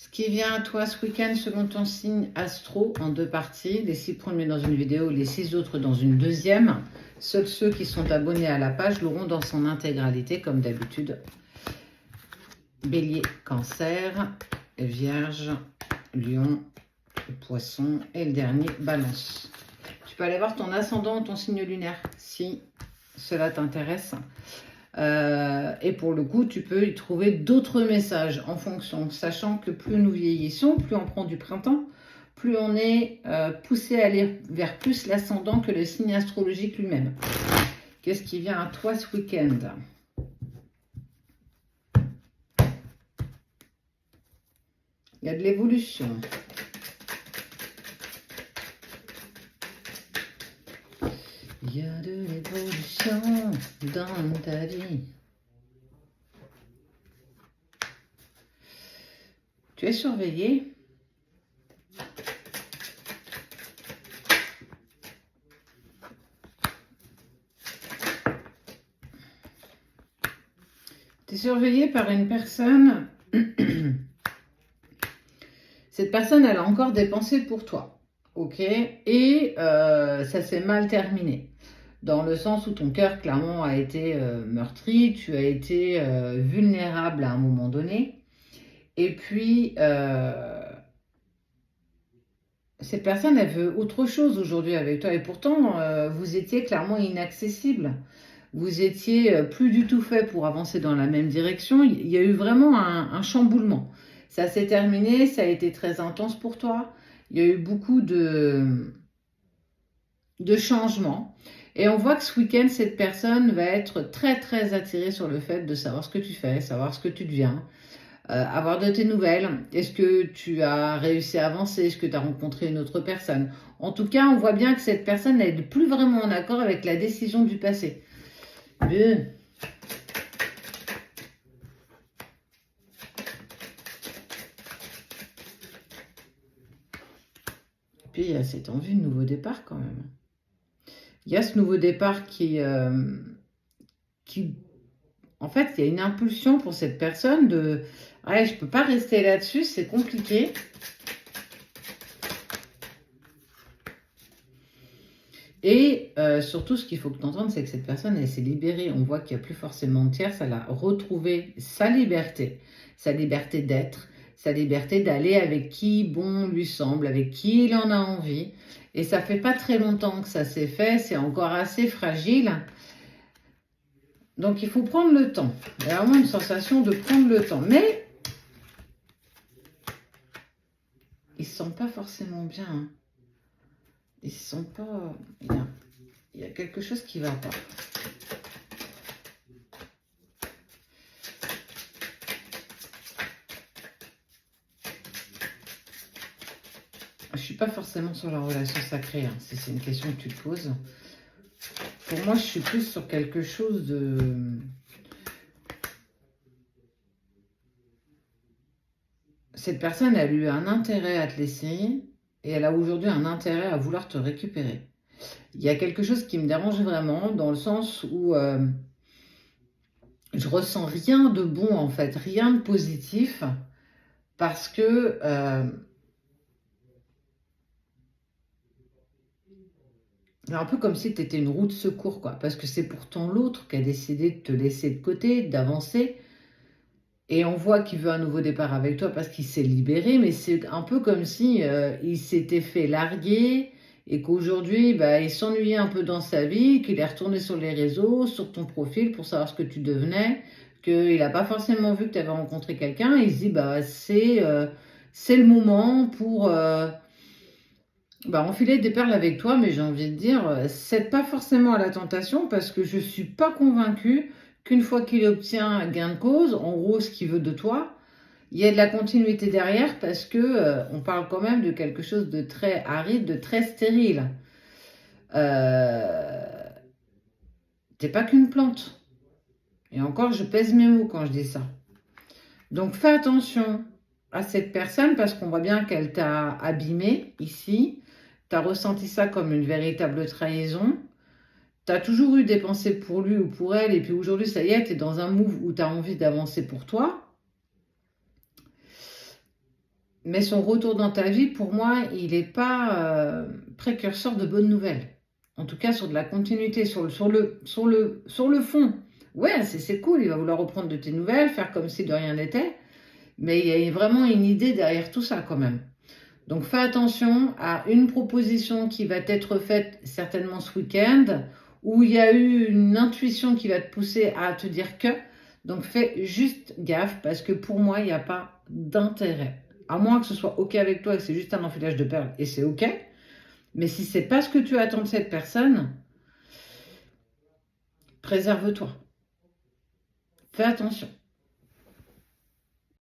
Ce qui vient à toi ce week-end selon ton signe astro en 2 parties, les 6 premiers dans une vidéo, les 6 autres dans une deuxième. Seuls ceux qui sont abonnés à la page l'auront dans son intégralité comme d'habitude. Bélier, Cancer, Vierge, Lion, Poisson et le dernier, Balance. Tu peux aller voir ton ascendant, ton signe lunaire si cela t'intéresse. Et pour le coup, tu peux y trouver d'autres messages en fonction, sachant que plus nous vieillissons, plus on prend du printemps, plus on est poussé à aller vers plus l'ascendant que le signe astrologique lui-même. Qu'est-ce qui vient à toi ce week-end? Il y a de l'évolution. Il y a de l'évolution dans ta vie. Tu es surveillé. Tu es surveillé par une personne. Cette personne, elle a encore des pensées pour toi. Ok? Et ça s'est mal terminé. Dans le sens où ton cœur, clairement, a été meurtri. Tu as été vulnérable à un moment donné. Et puis, cette personne, elle veut autre chose aujourd'hui avec toi. Et pourtant, vous étiez clairement inaccessible. Vous étiez plus du tout fait pour avancer dans la même direction. Il y a eu vraiment un chamboulement. Ça s'est terminé, ça a été très intense pour toi. Il y a eu beaucoup de changements. Et on voit que ce week-end, cette personne va être très, très attirée sur le fait de savoir ce que tu fais, savoir ce que tu deviens. Avoir de tes nouvelles. Est-ce que tu as réussi à avancer? Est-ce que tu as rencontré une autre personne? En tout cas, on voit bien que cette personne n'est plus vraiment en accord avec la décision du passé. Bien. Puis il y a cette envie de nouveau départ quand même. Il y a ce nouveau départ qui en fait, il y a une impulsion pour cette personne de « Ouais, je ne peux pas rester là-dessus, c'est compliqué. » Et surtout, ce qu'il faut que tu entendes, c'est que cette personne, elle s'est libérée. On voit qu'il n'y a plus forcément de tierce. Elle a retrouvé sa liberté d'être, sa liberté d'aller avec qui bon lui semble, avec qui il en a envie. Et ça fait pas très longtemps que ça s'est fait, c'est encore assez fragile. Donc, il faut prendre le temps. Il y a vraiment une sensation de prendre le temps. Mais, ils ne se sentent pas forcément bien. Hein. Ils ne se sentent pas... Il y a quelque chose qui ne va pas. Je ne suis pas forcément sur la relation sacrée, hein, si c'est une question que tu te poses. Pour moi, je suis plus sur quelque chose de... Cette personne, elle a eu un intérêt à te laisser et elle a aujourd'hui un intérêt à vouloir te récupérer. Il y a quelque chose qui me dérange vraiment dans le sens où je ressens rien de bon en fait, rien de positif parce que un peu comme si tu étais une roue de secours, quoi. Parce que c'est pourtant l'autre qui a décidé de te laisser de côté, d'avancer. Et on voit qu'il veut un nouveau départ avec toi parce qu'il s'est libéré. Mais c'est un peu comme si il s'était fait larguer et qu'aujourd'hui, bah, il s'ennuyait un peu dans sa vie, qu'il est retourné sur les réseaux, sur ton profil pour savoir ce que tu devenais, qu'il n'a pas forcément vu que tu avais rencontré quelqu'un. Il se dit, bah, c'est le moment pour... enfiler des perles avec toi, mais j'ai envie de dire, cède pas forcément à la tentation parce que je suis pas convaincue qu'une fois qu'il obtient un gain de cause, en gros ce qu'il veut de toi, il y a de la continuité derrière parce que on parle quand même de quelque chose de très aride, de très stérile. T'es pas qu'une plante. Et encore, je pèse mes mots quand je dis ça. Donc fais attention à cette personne parce qu'on voit bien qu'elle t'a abîmé ici. Tu as ressenti ça comme une véritable trahison. Tu as toujours eu des pensées pour lui ou pour elle. Et puis aujourd'hui, ça y est, tu es dans un move où tu as envie d'avancer pour toi. Mais son retour dans ta vie, pour moi, il n'est pas précurseur de bonnes nouvelles. En tout cas, sur de la continuité, sur le fond. Ouais, c'est cool, il va vouloir reprendre de tes nouvelles, faire comme si de rien n'était. Mais il y a vraiment une idée derrière tout ça quand même. Donc fais attention à une proposition qui va être faite certainement ce week-end, où il y a eu une intuition qui va te pousser à te dire que. Donc fais juste gaffe, parce que pour moi, il n'y a pas d'intérêt. À moins que ce soit OK avec toi et que c'est juste un enfilage de perles, et c'est OK. Mais si c'est pas ce que tu attends de cette personne, préserve-toi. Fais attention.